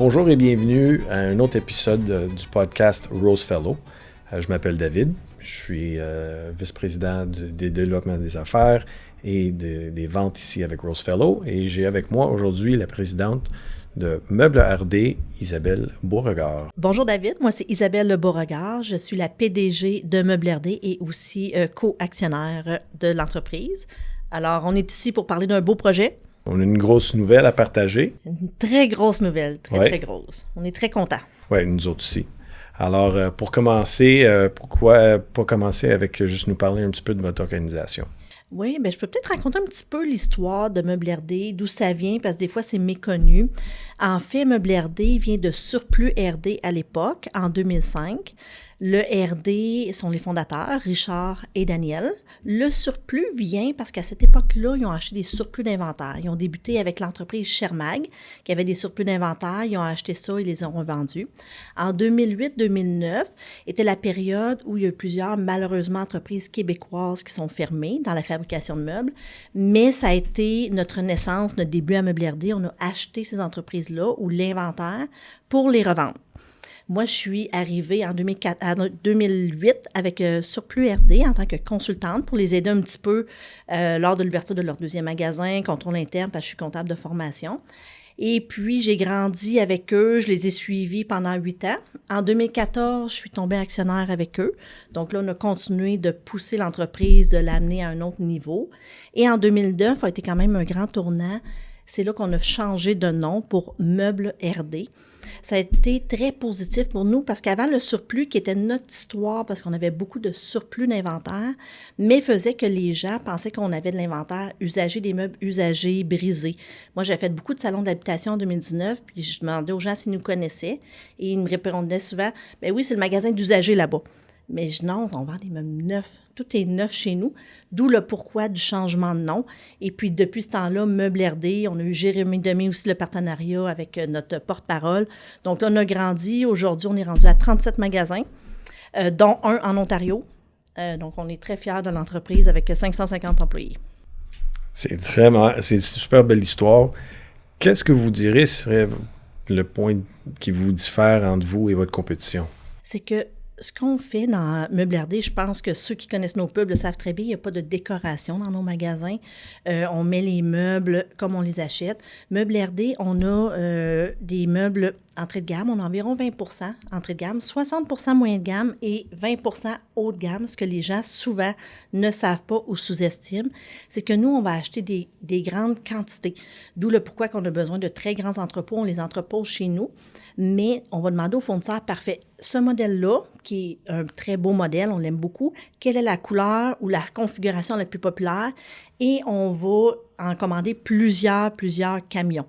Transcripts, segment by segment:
Bonjour et bienvenue à un autre épisode du podcast Rose Fellow. Je m'appelle David, je suis vice-président des développements des affaires et des ventes ici avec Rose Fellow. Et j'ai avec moi aujourd'hui la présidente de Meubles RD, Isabelle Beauregard. Bonjour David, moi c'est Isabelle Beauregard, je suis la PDG de Meubles RD et aussi co-actionnaire de l'entreprise. Alors, on est ici pour parler d'un beau projet. On a une grosse nouvelle à partager. Une très grosse nouvelle, très grosse. On est très contents. Oui, nous autres aussi. Alors, pour commencer, pourquoi pas commencer avec juste nous parler un petit peu de votre organisation? Oui, bien, je peux peut-être raconter un petit peu l'histoire de Meubles RD, d'où ça vient, parce que des fois, c'est méconnu. En fait, Meubles RD vient de Surplus RD à l'époque, en 2005. Le RD sont les fondateurs, Richard et Daniel. Le surplus vient parce qu'à cette époque-là, ils ont acheté des surplus d'inventaire. Ils ont débuté avec l'entreprise Shermag, qui avait des surplus d'inventaire. Ils ont acheté ça, ils les ont revendus. En 2008-2009 était la période où il y a eu plusieurs, malheureusement, entreprises québécoises qui sont fermées dans la fabrication de meubles. Mais ça a été notre naissance, notre début à Meubles RD. On a acheté ces entreprises-là ou l'inventaire pour les revendre. Moi, je suis arrivée en 2008 avec Surplus RD en tant que consultante pour les aider un petit peu lors de l'ouverture de leur deuxième magasin, contrôle interne, parce que je suis comptable de formation. Et puis, j'ai grandi avec eux, je les ai suivis pendant 8 ans. En 2014, je suis tombée actionnaire avec eux. Donc là, on a continué de pousser l'entreprise, de l'amener à un autre niveau. Et en 2009, a été quand même un grand tournant. C'est là qu'on a changé de nom pour Meubles RD. Ça a été très positif pour nous parce qu'avant, le surplus, qui était notre histoire, parce qu'on avait beaucoup de surplus d'inventaire, mais faisait que les gens pensaient qu'on avait de l'inventaire usagé, des meubles usagés, brisés. Moi, j'ai fait beaucoup de salons d'habitation en 2019, puis je demandais aux gens s'ils nous connaissaient, et ils me répondaient souvent, « Bien oui, c'est le magasin d'usagers là-bas. » Mais je dis non, on vend des meubles neufs. Tout est neuf chez nous, d'où le pourquoi du changement de nom. Et puis, depuis ce temps-là, Meubles RD, on a eu Jérémy Demé aussi, le partenariat avec notre porte-parole. Donc là, on a grandi. Aujourd'hui, on est rendu à 37 magasins, dont un en Ontario. Donc, on est très fiers de l'entreprise avec 550 employés. C'est une super belle histoire. Qu'est-ce que vous direz serait le point qui vous diffère entre vous et votre compétition? C'est que ce qu'on fait dans Meubles RD, je pense que ceux qui connaissent nos pubs le savent très bien, il n'y a pas de décoration dans nos magasins. On met les meubles comme on les achète. Meubles RD, on a des meubles entrée de gamme. On a environ 20 % entrée de gamme, 60 % moyen de gamme et 20 % haut de gamme. Ce que les gens souvent ne savent pas ou sous-estiment, c'est que nous, on va acheter des grandes quantités. D'où le pourquoi qu'on a besoin de très grands entrepôts. On les entrepose chez nous. Mais on va demander au fournisseur, parfait, ce modèle-là, qui est un très beau modèle, on l'aime beaucoup, quelle est la couleur ou la configuration la plus populaire? Et on va en commander plusieurs camions.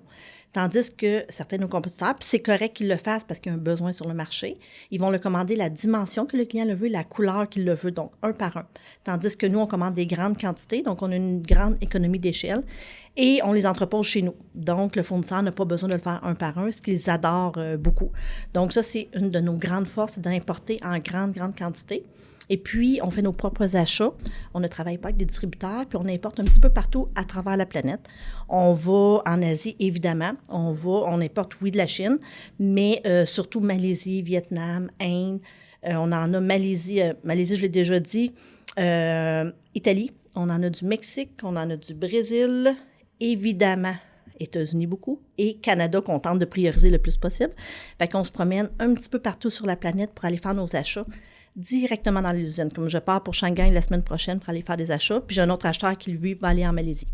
Tandis que certains de nos compétiteurs, puis c'est correct qu'ils le fassent parce qu'il y a un besoin sur le marché, ils vont le commander la dimension que le client le veut, la couleur qu'il le veut, donc un par un. Tandis que nous, on commande des grandes quantités, donc on a une grande économie d'échelle et on les entrepose chez nous. Donc, le fournisseur n'a pas besoin de le faire un par un, ce qu'ils adorent beaucoup. Donc, ça, c'est une de nos grandes forces, c'est d'importer en grande quantité. Et puis, on fait nos propres achats. On ne travaille pas avec des distributeurs, puis on importe un petit peu partout à travers la planète. On va en Asie, évidemment. On importe, oui, de la Chine, mais surtout Malaisie, Vietnam, Inde. On en a Malaisie, je l'ai déjà dit, Italie. On en a du Mexique, on en a du Brésil, évidemment. États-Unis beaucoup, et Canada qu'on tente de prioriser le plus possible. Fait qu'on se promène un petit peu partout sur la planète pour aller faire nos achats directement dans l'usine. Comme je pars pour Shanghai la semaine prochaine pour aller faire des achats, puis j'ai un autre acheteur qui, lui, va aller en Malaisie.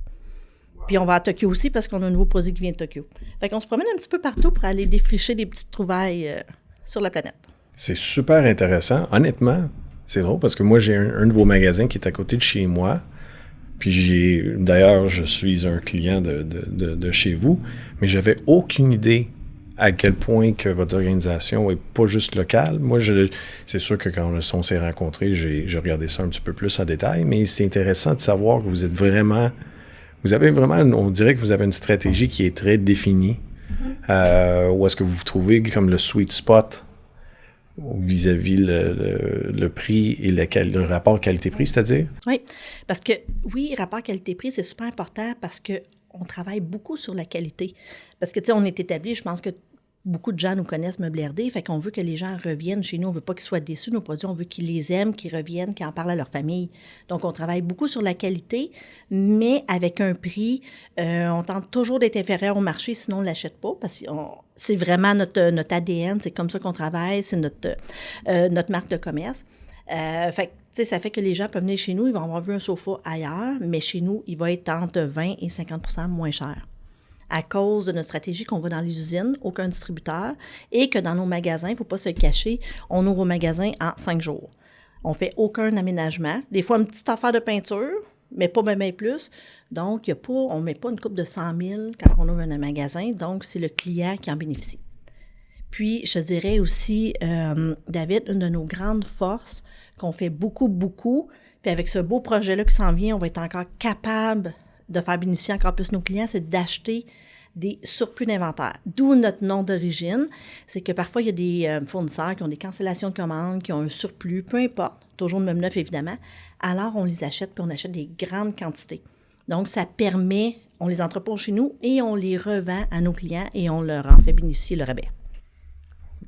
Puis on va à Tokyo aussi parce qu'on a un nouveau produit qui vient de Tokyo. Fait qu'on se promène un petit peu partout pour aller défricher des petites trouvailles sur la planète. C'est super intéressant. Honnêtement, c'est drôle parce que moi, j'ai un de vos magasins qui est à côté de chez moi. Puis d'ailleurs, je suis un client de chez vous, mais j'avais aucune idée à quel point que votre organisation est pas juste locale. Moi, c'est sûr que quand on s'est rencontrés, j'ai regardé ça un petit peu plus en détail, mais c'est intéressant de savoir que vous avez vraiment, on dirait que vous avez une stratégie qui est très définie. Où est-ce que vous vous trouvez comme le sweet spot vis-à-vis le prix et le rapport qualité-prix, c'est-à-dire? Oui, parce que, oui, rapport qualité-prix, c'est super important parce qu'on travaille beaucoup sur la qualité. Parce que, tu sais, on est établi, je pense que beaucoup de gens nous connaissent Meubles RD, fait qu'on veut que les gens reviennent chez nous. On veut pas qu'ils soient déçus de nos produits, on veut qu'ils les aiment, qu'ils reviennent, qu'ils en parlent à leur famille. Donc, on travaille beaucoup sur la qualité, mais avec un prix, on tente toujours d'être inférieur au marché, sinon on ne l'achète pas, parce que c'est vraiment notre ADN, c'est comme ça qu'on travaille, c'est notre marque de commerce. Fait que, tu sais, ça fait que les gens peuvent venir chez nous, ils vont avoir vu un sofa ailleurs, mais chez nous, il va être entre 20 et 50% moins cher. À cause de notre stratégie qu'on va dans les usines, aucun distributeur, et que dans nos magasins, il ne faut pas se le cacher, on ouvre au magasin en 5 jours. On ne fait aucun aménagement. Des fois, une petite affaire de peinture, mais pas même plus. Donc, on ne met pas une coupe de 100 000 quand on ouvre un magasin. Donc, c'est le client qui en bénéficie. Puis, je te dirais aussi, David, une de nos grandes forces, qu'on fait beaucoup, puis avec ce beau projet-là qui s'en vient, on va être encore capable de faire bénéficier encore plus nos clients, c'est d'acheter des surplus d'inventaire. D'où notre nom d'origine, c'est que parfois, il y a des fournisseurs qui ont des cancellations de commandes, qui ont un surplus, peu importe, toujours de meubles neufs évidemment, alors on les achète, puis on achète des grandes quantités. Donc, ça permet, on les entrepose chez nous et on les revend à nos clients et on leur en fait bénéficier le rabais.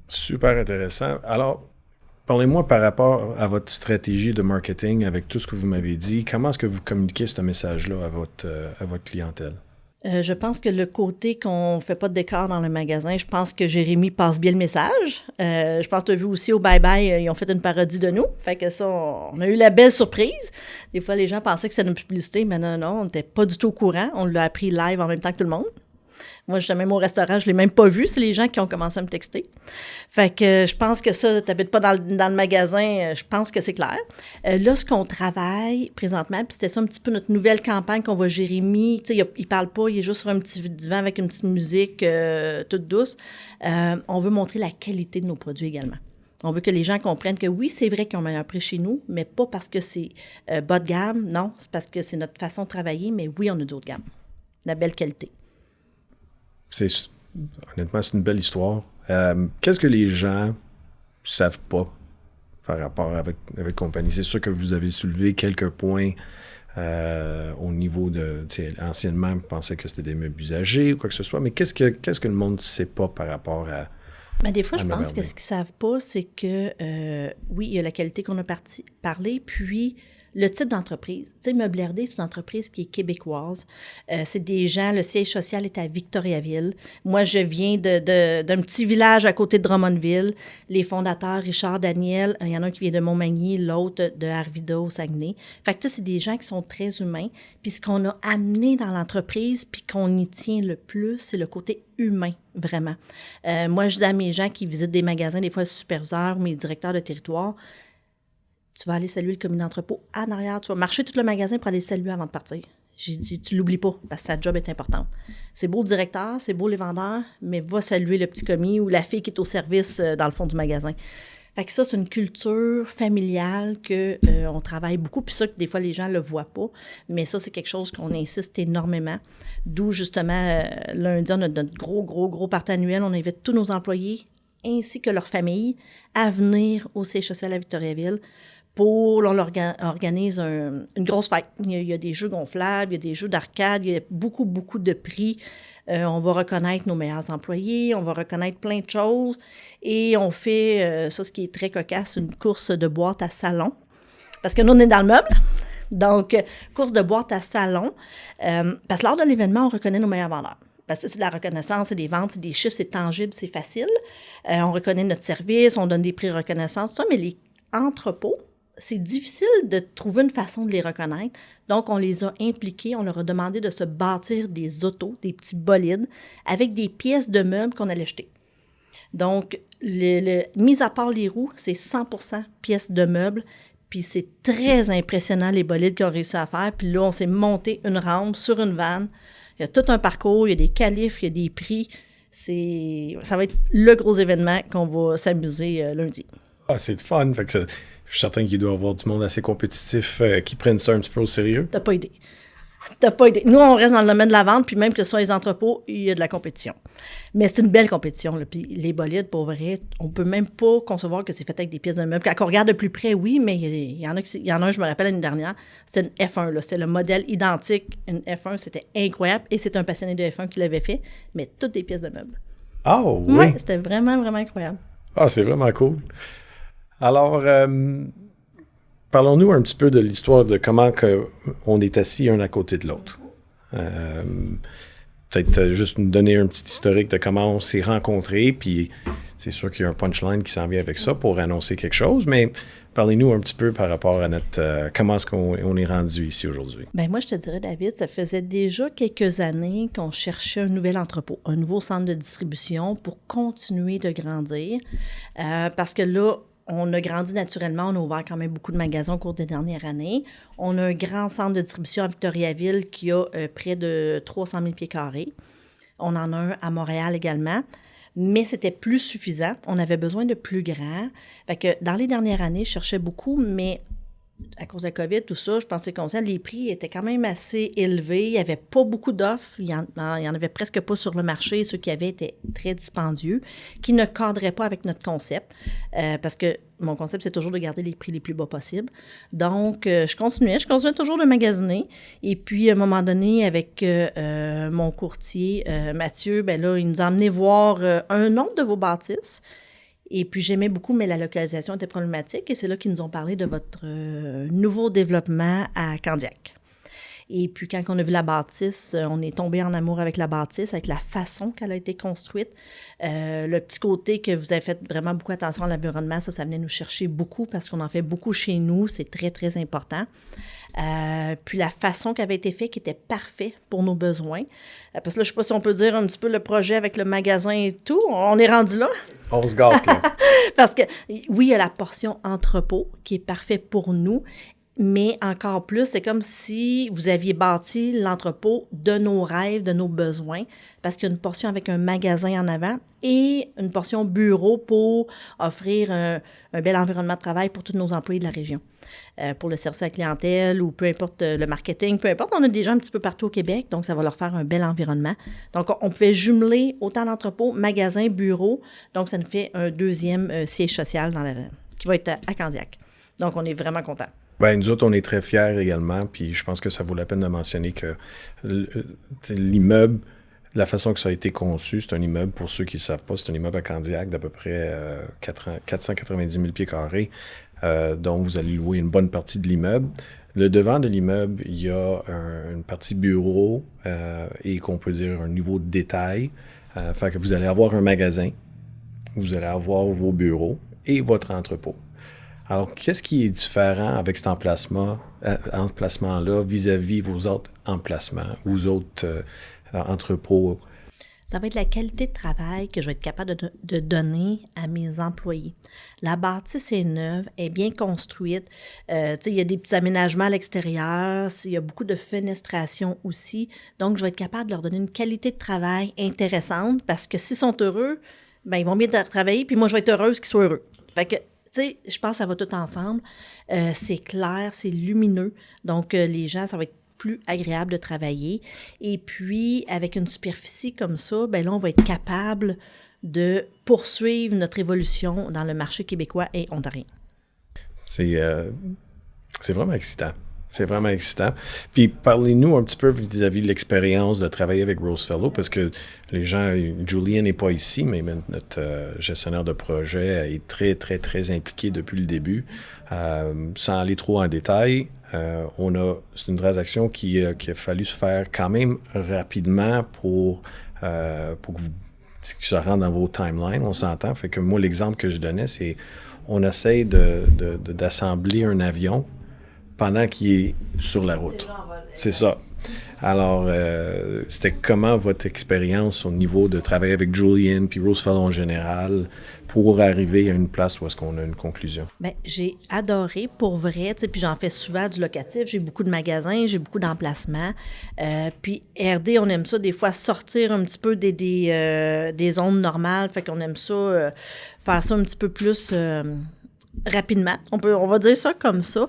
Super intéressant. Alors, parlez-moi par rapport à votre stratégie de marketing avec tout ce que vous m'avez dit. Comment est-ce que vous communiquez ce message-là à votre clientèle? Je pense que le côté qu'on ne fait pas de décor dans le magasin, je pense que Jérémy passe bien le message. Je pense que tu as vu aussi au Bye Bye, ils ont fait une parodie de nous. Fait que ça, on a eu la belle surprise. Des fois, les gens pensaient que c'était une publicité, mais non, on n'était pas du tout au courant. On l'a appris live en même temps que tout le monde. Moi, je suis même au restaurant, je ne l'ai même pas vu. C'est les gens qui ont commencé à me texter. Fait que je pense que ça, tu n'habites pas dans le magasin, je pense que c'est clair. Là, ce qu'on travaille présentement, puis c'était ça un petit peu notre nouvelle campagne qu'on voit Jérémy, tu sais, il ne parle pas, il est juste sur un petit divan avec une petite musique toute douce. On veut montrer la qualité de nos produits également. On veut que les gens comprennent que oui, c'est vrai qu'ils ont un meilleur prix chez nous, mais pas parce que c'est bas de gamme, non, c'est parce que c'est notre façon de travailler, mais oui, on a d'autres gammes. La belle qualité. Honnêtement, c'est une belle histoire. Qu'est-ce que les gens ne savent pas par rapport avec compagnie? C'est sûr que vous avez soulevé quelques points au niveau de... Anciennement, on pensait que c'était des meubles usagés ou quoi que ce soit, mais qu'est-ce que le monde ne sait pas par rapport à... Mais des fois, je pense que ce qu'ils ne savent pas, c'est que, oui, il y a la qualité qu'on a parlé, puis le type d'entreprise. Tu sais, Meubles RD, c'est une entreprise qui est québécoise. C'est des gens, le siège social est à Victoriaville. Moi, je viens d'un petit village à côté de Drummondville. Les fondateurs, Richard, Daniel, il y en a un qui vient de Montmagny, l'autre de Arvida, au Saguenay. Fait que, tu sais, c'est des gens qui sont très humains. Puis ce qu'on a amené dans l'entreprise, puis qu'on y tient le plus, c'est le côté humain, vraiment. Moi, je dis à mes gens qui visitent des magasins, des fois, le superviseur ou mes directeurs de territoire, tu vas aller saluer le commis d'entrepôt en arrière, tu vas marcher tout le magasin pour aller le saluer avant de partir. J'ai dit, tu l'oublies pas, parce que sa job est importante. C'est beau le directeur, c'est beau les vendeurs, mais va saluer le petit commis ou la fille qui est au service dans le fond du magasin. Fait que ça, c'est une culture familiale qu'on travaille beaucoup, puis ça, que des fois, les gens ne le voient pas, mais ça, c'est quelque chose qu'on insiste énormément. D'où, justement, lundi, on a notre gros party annuel. On invite tous nos employés ainsi que leurs familles à venir au siège social à Victoriaville. On organise une grosse fête. Il y a des jeux gonflables, il y a des jeux d'arcade, il y a beaucoup de prix. On va reconnaître nos meilleurs employés, on va reconnaître plein de choses. Et on fait, ça, ce qui est très cocasse, une course de boîte à salon. Parce que nous, on est dans le meuble. Donc, course de boîte à salon. Parce que lors de l'événement, on reconnaît nos meilleurs vendeurs. Parce que c'est de la reconnaissance, c'est des ventes, c'est des chiffres, c'est tangible, c'est facile. On reconnaît notre service, on donne des prix de reconnaissance, tout ça, mais les entrepôts, c'est difficile de trouver une façon de les reconnaître. Donc, on les a impliqués, on leur a demandé de se bâtir des autos, des petits bolides, avec des pièces de meubles qu'on allait jeter. Donc, mis à part les roues, c'est 100% pièces de meubles. Puis c'est très impressionnant, les bolides qu'ils ont réussi à faire. Puis là, on s'est monté une rampe sur une vanne. Il y a tout un parcours, il y a des qualifs, il y a des prix. Ça va être le gros événement qu'on va s'amuser lundi. Ah, c'est fun. Fait que je suis certain qu'il doit y avoir du monde assez compétitif qui prennent ça un petit peu au sérieux. T'as pas idée. Nous, on reste dans le domaine de la vente, puis même que ce soit les entrepôts, il y a de la compétition. Mais c'est une belle compétition, là. Puis les bolides, pour vrai, on peut même pas concevoir que c'est fait avec des pièces de meubles. Quand on regarde de plus près, oui, mais il y en a un, je me rappelle l'année dernière, c'était une F1, là. C'était le modèle identique, une F1, c'était incroyable. Et c'est un passionné de F1 qui l'avait fait, mais toutes des pièces de meubles. Ah oui? Oui, c'était vraiment, vraiment incroyable. Ah, c'est vraiment cool. Alors, parlons-nous un petit peu de l'histoire de comment on est assis un à côté de l'autre. Euh, Peut-être juste nous donner un petit historique de comment on s'est rencontrés, puis c'est sûr qu'il y a un punchline qui s'en vient avec ça pour annoncer quelque chose, mais parlez-nous un petit peu par rapport à notre comment est-ce qu'on est rendu ici aujourd'hui. Ben moi, je te dirais, David, ça faisait déjà quelques années qu'on cherchait un nouvel entrepôt, un nouveau centre de distribution pour continuer de grandir, parce que là, on a grandi naturellement, on a ouvert quand même beaucoup de magasins au cours des dernières années. On a un grand centre de distribution à Victoriaville qui a près de 300 000 pieds carrés. On en a un à Montréal également, mais c'était plus suffisant. On avait besoin de plus grand. Fait que dans les dernières années, je cherchais beaucoup, mais à cause de la COVID, tout ça, je pensais conscient, les prix étaient quand même assez élevés. Il n'y avait pas beaucoup d'offres. Il y en avait presque pas sur le marché. Ceux qui avaient étaient très dispendieux, qui ne cadraient pas avec notre concept. Parce que mon concept, c'est toujours de garder les prix les plus bas possibles. Donc, je continuais toujours de magasiner. Et puis, à un moment donné, avec mon courtier, Mathieu, ben là, il nous a emmené voir un autre de vos bâtisses. Et puis, j'aimais beaucoup, mais la localisation était problématique. Et c'est là qu'ils nous ont parlé de votre nouveau développement à Candiac. Et puis, quand on a vu la bâtisse, on est tombé en amour avec la bâtisse, avec la façon qu'elle a été construite. Le petit côté que vous avez fait vraiment beaucoup attention à l'environnement, ça venait nous chercher beaucoup parce qu'on en fait beaucoup chez nous. C'est très, très important. Puis la façon qui avait été faite, qui était parfait pour nos besoins. Parce que là, je ne sais pas si on peut dire un petit peu le projet avec le magasin et tout. On est rendu là. On se gâte, là. Parce que, oui, il y a la portion entrepôt qui est parfait pour nous, mais encore plus, c'est comme si vous aviez bâti l'entrepôt de nos rêves, de nos besoins, parce qu'il y a une portion avec un magasin en avant et une portion bureau pour offrir un bel environnement de travail pour tous nos employés de la région. Pour le service à la clientèle ou peu importe le marketing, peu importe, on a des gens un petit peu partout au Québec, donc ça va leur faire un bel environnement. Donc, on pouvait jumeler autant l'entrepôt, magasin, bureau, donc ça nous fait un deuxième siège social qui va être à Candiac. Donc, on est vraiment contents. Ben, nous autres, on est très fiers également, puis je pense que ça vaut la peine de mentionner que l'immeuble, la façon que ça a été conçu, c'est un immeuble, pour ceux qui ne savent pas, c'est un immeuble à Candiac d'à peu près 490 000 pieds carrés, dont vous allez louer une bonne partie de l'immeuble. Le devant de l'immeuble, il y a une partie bureau et qu'on peut dire un niveau de détail. Fait que vous allez avoir un magasin, vous allez avoir vos bureaux et votre entrepôt. Alors, qu'est-ce qui est différent avec cet emplacement-là vis-à-vis vos autres emplacements, vos autres entrepôts? Ça va être la qualité de travail que je vais être capable de donner à mes employés. La bâtisse est neuve, est bien construite. Il y a des petits aménagements à l'extérieur, il y a beaucoup de fenestration aussi. Donc, je vais être capable de leur donner une qualité de travail intéressante parce que s'ils sont heureux, ben ils vont bien travailler, puis moi, je vais être heureuse qu'ils soient heureux. Fait que, je pense que ça va tout ensemble. C'est clair, c'est lumineux. Donc, les gens, ça va être plus agréable de travailler. Et puis, avec une superficie comme ça, ben là, on va être capable de poursuivre notre évolution dans le marché québécois et ontarien. C'est vraiment excitant. C'est vraiment excitant. Puis parlez-nous un petit peu vis-à-vis de l'expérience de travailler avec Rosefellow, parce que les gens, Julien n'est pas ici, mais notre gestionnaire de projet est très, très, très impliqué depuis le début. Sans aller trop en détail, c'est une transaction qui a fallu se faire quand même rapidement pour que ça rentre dans vos timelines, on s'entend. Fait que moi, l'exemple que je donnais, c'est on essaie d'assembler un avion pendant qu'il est sur la route. C'est ça. Alors, c'était comment votre expérience au niveau de travailler avec Julian puis Rosefellow en général pour arriver à une place où est-ce qu'on a une conclusion? Bien, j'ai adoré, pour vrai, puis j'en fais souvent du locatif, j'ai beaucoup de magasins, j'ai beaucoup d'emplacements, puis RD, on aime ça des fois sortir un petit peu des zones normales, fait qu'on aime ça, faire ça un petit peu plus rapidement. On va dire ça comme ça,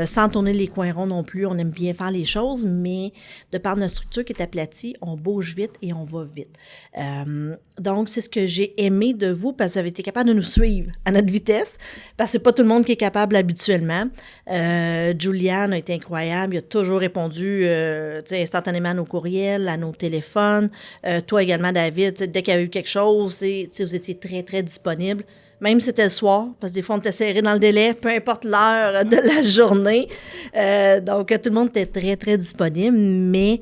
sans tourner les coins ronds non plus. On aime bien faire les choses, mais de par notre structure qui est aplatie, on bouge vite et on va vite. Donc, c'est ce que j'ai aimé de vous, parce que vous avez été capable de nous suivre à notre vitesse, parce que c'est pas tout le monde qui est capable habituellement. Juliane a été incroyable. Il a toujours répondu instantanément à nos courriels, à nos téléphones. Toi également, David, dès qu'il y a eu quelque chose, vous étiez très, très disponible. Même si c'était le soir, parce que des fois, on était serré dans le délai, peu importe l'heure de la journée. Donc, tout le monde était très, très disponible, mais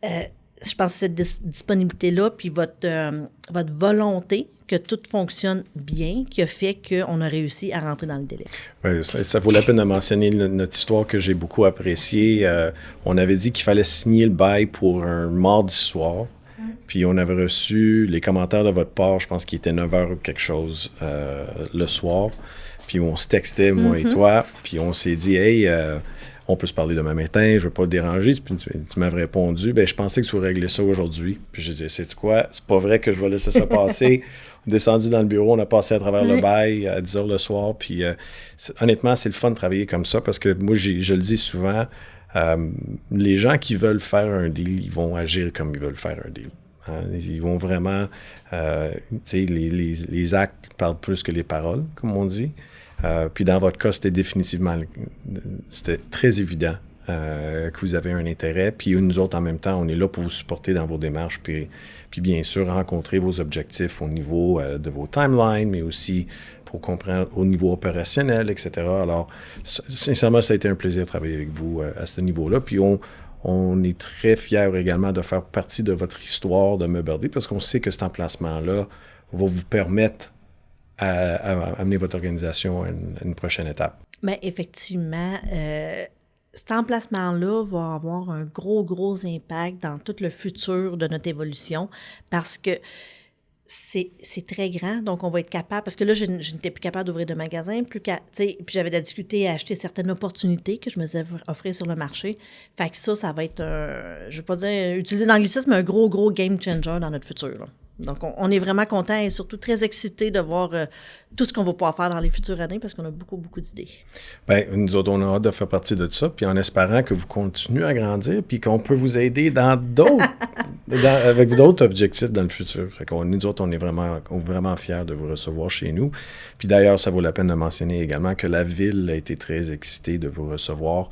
je pense que cette disponibilité-là, puis votre volonté que tout fonctionne bien, qui a fait qu'on a réussi à rentrer dans le délai. Oui, ça vaut la peine de mentionner notre histoire que j'ai beaucoup appréciée. On avait dit qu'il fallait signer le bail pour un mardi soir. Puis on avait reçu les commentaires de votre part, je pense qu'il était 9h ou quelque chose le soir. Puis on se textait, moi et toi, puis on s'est dit « Hey, on peut se parler demain matin, je veux pas te déranger. » Puis tu m'avais répondu « Ben, je pensais que tu voulais régler ça aujourd'hui. » Puis j'ai dit « Sais-tu quoi? C'est pas vrai que je vais laisser ça passer. » On est descendu dans le bureau, on a passé à travers le bail à 10h le soir. Puis honnêtement, c'est le fun de travailler comme ça parce que moi, je le dis souvent, les gens qui veulent faire un deal, ils vont agir comme ils veulent faire un deal. Ils vont vraiment... les actes parlent plus que les paroles, comme on dit. Puis dans votre cas, c'était très évident que vous avez un intérêt. Puis nous autres, en même temps, on est là pour vous supporter dans vos démarches. Puis bien sûr, rencontrer vos objectifs au niveau de vos timelines, mais aussi pour comprendre au niveau opérationnel, etc. Alors, sincèrement, ça a été un plaisir de travailler avec vous à ce niveau-là. Puis on est très fiers également de faire partie de votre histoire de Meublé parce qu'on sait que cet emplacement-là va vous permettre à amener votre organisation à une prochaine étape. Bien, effectivement, cet emplacement-là va avoir un gros impact dans tout le futur de notre évolution parce que c'est très grand, donc on va être capable, parce que là, je n'étais plus capable d'ouvrir de magasin, puis j'avais de la difficulté à acheter certaines opportunités que je me faisais offrir sur le marché. Fait que ça va être, je ne veux pas dire, utiliser l'anglicisme, mais un gros game changer dans notre futur, là. Donc, on est vraiment content et surtout très excités de voir tout ce qu'on va pouvoir faire dans les futures années parce qu'on a beaucoup d'idées. Bien, nous autres, on a hâte de faire partie de ça, puis en espérant que vous continuez à grandir, puis qu'on peut vous aider dans d'autres, avec d'autres objectifs dans le futur. Fait qu'on, nous autres, on est vraiment fiers de vous recevoir chez nous. Puis d'ailleurs, ça vaut la peine de mentionner également que la ville a été très excitée de vous recevoir.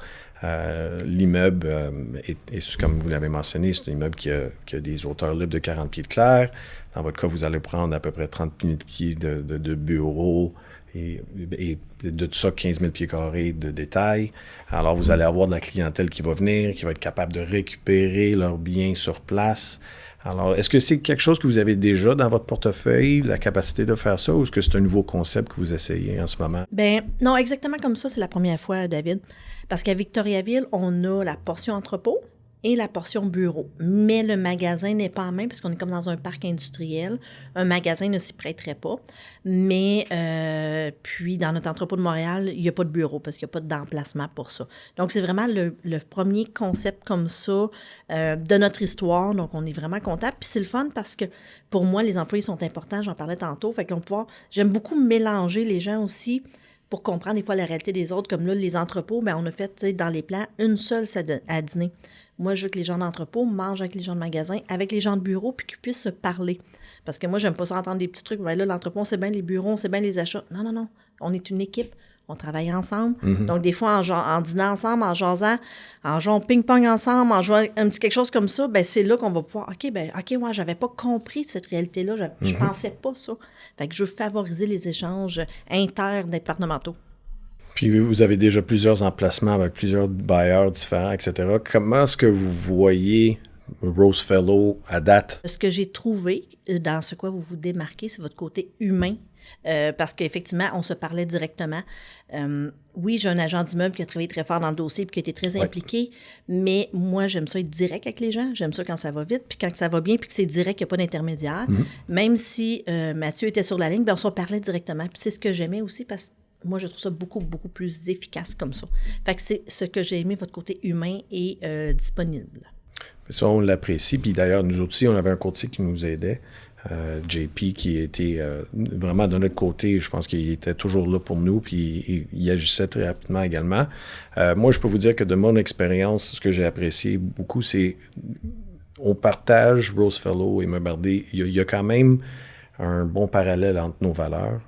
L'immeuble est, comme vous l'avez mentionné, c'est un immeuble qui a des hauteurs libres de 40 pieds de clair. Dans votre cas, vous allez prendre à peu près 30 000 pieds de bureaux et de tout ça, 15 000 pieds carrés de détail. Alors, vous allez avoir de la clientèle qui va venir, qui va être capable de récupérer leurs biens sur place. Alors, est-ce que c'est quelque chose que vous avez déjà dans votre portefeuille, la capacité de faire ça, ou est-ce que c'est un nouveau concept que vous essayez en ce moment? Bien, non, exactement comme ça, c'est la première fois, David. Parce qu'à Victoriaville, on a la portion entrepôt et la portion bureau. Mais le magasin n'est pas en main parce qu'on est comme dans un parc industriel. Un magasin ne s'y prêterait pas. Mais puis, dans notre entrepôt de Montréal, il n'y a pas de bureau parce qu'il n'y a pas d'emplacement pour ça. Donc, c'est vraiment le premier concept comme ça de notre histoire. Donc, on est vraiment content. Puis, c'est le fun parce que pour moi, les employés sont importants. J'en parlais tantôt. Fait que j'aime beaucoup mélanger les gens aussi pour comprendre des fois la réalité des autres. Comme là, les entrepôts, bien, on a fait dans les plans une seule à dîner. Moi, je veux que les gens d'entrepôt mangent avec les gens de magasin, avec les gens de bureau, puis qu'ils puissent se parler. Parce que moi, j'aime pas ça entendre des petits trucs. Ben là, l'entrepôt, on sait bien les bureaux, on sait bien les achats. Non. On est une équipe. On travaille ensemble. Mm-hmm. Donc, des fois, en dînant ensemble, en jasant, en jouant ping-pong ensemble, en jouant un petit quelque chose comme ça, ben c'est là qu'on va pouvoir... OK, ouais, j'avais pas compris cette réalité-là. Je pensais pas ça. Fait que je veux favoriser les échanges interdépartementaux. Puis vous avez déjà plusieurs emplacements avec plusieurs bailleurs différents, etc. Comment est-ce que vous voyez Rose Fellow à date? Ce que j'ai trouvé dans ce quoi vous vous démarquez, c'est votre côté humain. Parce qu'effectivement, on se parlait directement. Oui, j'ai un agent d'immeuble qui a travaillé très fort dans le dossier et qui a été très impliqué, mais moi, j'aime ça être direct avec les gens. J'aime ça quand ça va vite, puis quand ça va bien, puis que c'est direct, qu'il n'y a pas d'intermédiaire. Mm-hmm. Même si Mathieu était sur la ligne, bien, on se parlait directement. Puis c'est ce que j'aimais aussi parce que moi, je trouve ça beaucoup plus efficace comme ça. Fait que c'est ce que j'ai aimé, votre côté humain et disponible. Ça, on l'apprécie. Puis d'ailleurs, nous aussi, on avait un courtier qui nous aidait JP qui était vraiment de notre côté, je pense qu'il était toujours là pour nous, puis il agissait très rapidement également. Moi, je peux vous dire que de mon expérience, ce que j'ai apprécié beaucoup, c'est on partage Rosefellow et Meublé. Il y a quand même un bon parallèle entre nos valeurs.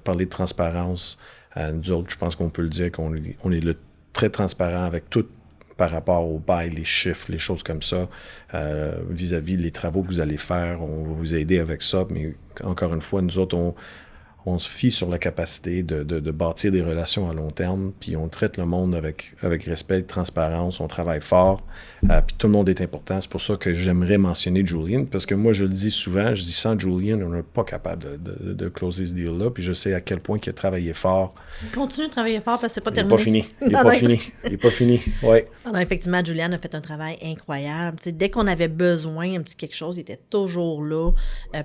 Parler de transparence, nous autres, je pense qu'on peut le dire qu'on est là, très transparent avec tout par rapport au bail, les chiffres, les choses comme ça, vis-à-vis les travaux que vous allez faire. On va vous aider avec ça, mais encore une fois, nous autres, on se fie sur la capacité de bâtir des relations à long terme, puis on traite le monde avec respect et transparence, on travaille fort, puis tout le monde est important. C'est pour ça que j'aimerais mentionner Julian, parce que moi, je le dis souvent, je dis sans Julian, on n'est pas capable de closer ce deal-là, puis je sais à quel point il a travaillé fort. Continue de travailler fort parce que c'est pas Il terminé. n'est pas fini, ouais. Alors, effectivement, Julian a fait un travail incroyable. T'sais, dès qu'on avait besoin un petit quelque chose, il était toujours là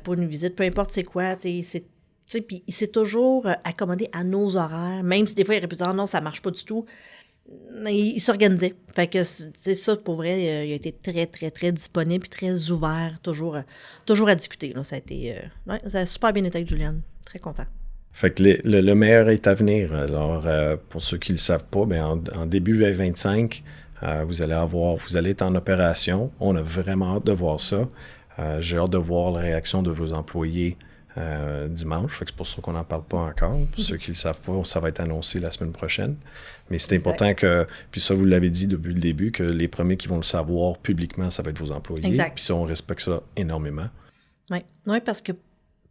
pour une visite, peu importe c'est quoi, puis il s'est toujours accommodé à nos horaires, même si des fois il aurait pu dire non, ça marche pas du tout. Il s'organisait. Fait que c'est ça, pour vrai, il a été très, très, très disponible et très ouvert, toujours à discuter. Là. Ça a super bien été avec Julian. Très content. Fait que le meilleur est à venir. Alors, pour ceux qui ne le savent pas, bien, en début 2025, vous allez être en opération. On a vraiment hâte de voir ça. J'ai hâte de voir la réaction de vos employés dimanche. Fait que c'est pour ça qu'on n'en parle pas encore. Pour ceux qui ne le savent pas, ça va être annoncé la semaine prochaine. Mais c'est important que, puis ça, vous l'avez dit depuis le début, que les premiers qui vont le savoir publiquement, ça va être vos employés. Exact. Puis ça, on respecte ça énormément. Oui, parce que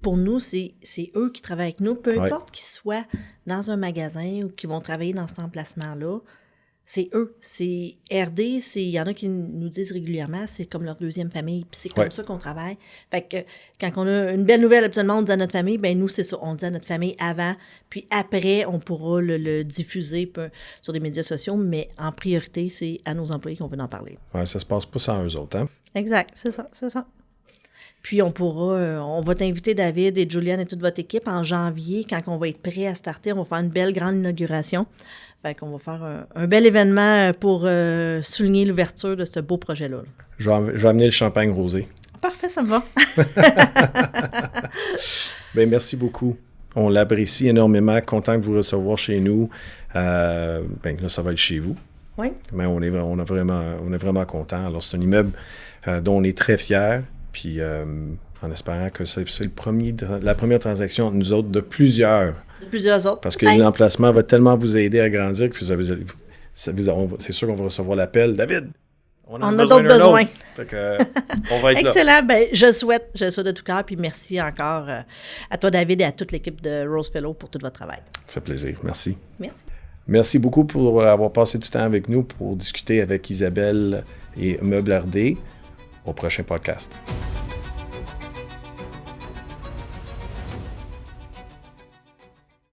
pour nous, c'est eux qui travaillent avec nous. Peu importe qu'ils soient dans un magasin ou qu'ils vont travailler dans cet emplacement-là, c'est eux. C'est RD, il y en a qui nous disent régulièrement, c'est comme leur deuxième famille, puis c'est comme ça qu'on travaille. Fait que quand on a une belle nouvelle, absolument, on dit à notre famille, ben nous, c'est ça, on dit à notre famille avant, puis après, on pourra le diffuser sur des médias sociaux, mais en priorité, c'est à nos employés qu'on veut en parler. Oui, ça se passe pas sans eux autres, hein? Exact, c'est ça. Puis on va t'inviter, David et Julian et toute votre équipe, en janvier, quand on va être prêt à starter, on va faire une belle grande inauguration. Fait qu'on va faire un bel événement pour souligner l'ouverture de ce beau projet-là. Je vais amener le champagne rosé. Parfait, ça me va. Bien, merci beaucoup. On l'apprécie énormément. Content de vous recevoir chez nous. Là, ça va être chez vous. Oui. Mais on est vraiment contents. Alors, c'est un immeuble dont on est très fiers. Puis, en espérant que c'est la première transaction entre nous autres de plusieurs. De plusieurs autres. Parce que l'emplacement va tellement vous aider à grandir que c'est sûr qu'on va recevoir l'appel. David, on a d'autres besoins. Fait que, on va être excellent. là. Ben, je souhaite de tout cœur. Puis merci encore à toi, David, et à toute l'équipe de Rosefellow pour tout votre travail. Ça fait plaisir. Merci. Merci. Merci beaucoup pour avoir passé du temps avec nous pour discuter avec Isabelle et Meublé RD. Au prochain podcast.